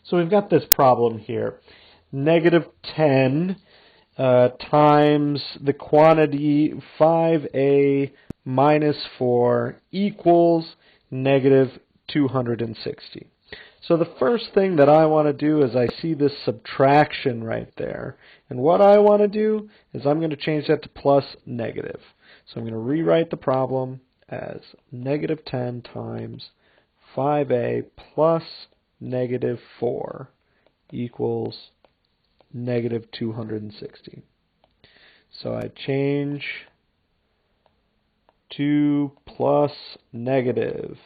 So we've got this problem here. Negative 10 times the quantity 5a minus 4 equals negative 260. So the first thing that I want to do is I see this subtraction right there. And what I want to do is I'm going to change that to plus negative. So I'm going to rewrite the problem as negative 10 times 5a plus negative 4 equals negative 260. So I change to plus negative.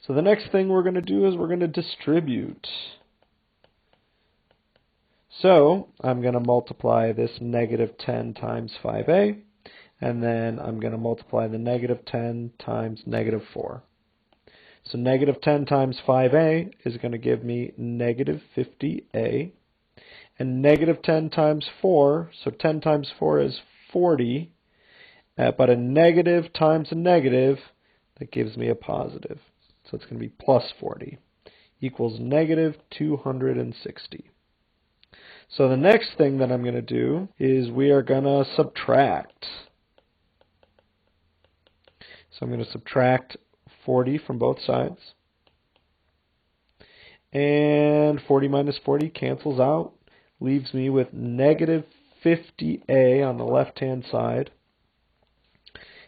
So the next thing we're going to do is we're going to distribute. So I'm going to multiply this negative 10 times 5a, and then I'm going to multiply the negative 10 times negative 4. So negative 10 times 5a is going to give me negative 50a, and negative 10 times 4, so 10 times 4 is 40, but a negative times a negative, that gives me a positive. So it's going to be plus 40 equals negative 260. So the next thing that I'm going to do is we are going to subtract. So I'm going to subtract 40 from both sides. And 40 minus 40 cancels out, leaves me with negative 50a on the left-hand side.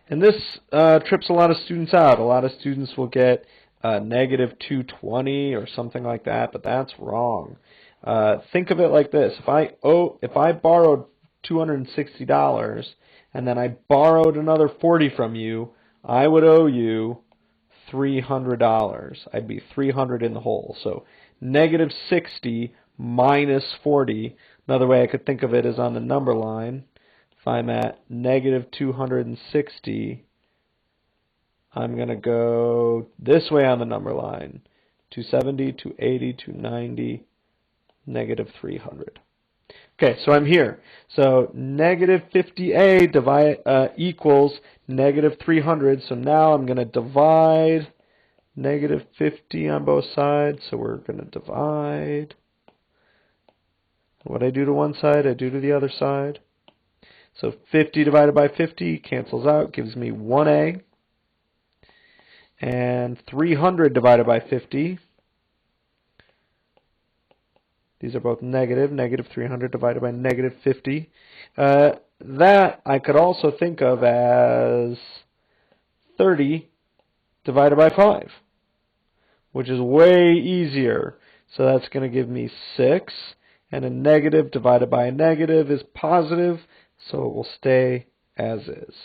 And this trips a lot of students out. A lot of students will get negative 220 or something like that, but that's wrong. Think of it like this. If I borrowed $260 and then I borrowed another 40 from you, I would owe you $300. I'd be 300 in the hole. So negative 60 minus 40. Another way I could think of it is on the number line. If I'm at negative 260, I'm going to go this way on the number line. 270, 280, 290, negative 300. Okay, so I'm here. So negative 50a equals negative 300. So now I'm going to divide negative 50 on both sides. So we're going to divide. What I do to one side, I do to the other side. So 50 divided by 50 cancels out, gives me 1a. And 300 divided by 50, these are both negative. Negative 300 divided by negative 50. That I could also think of as 30 divided by 5, which is way easier. So that's going to give me 6. And a negative divided by a negative is positive, so it will stay as is.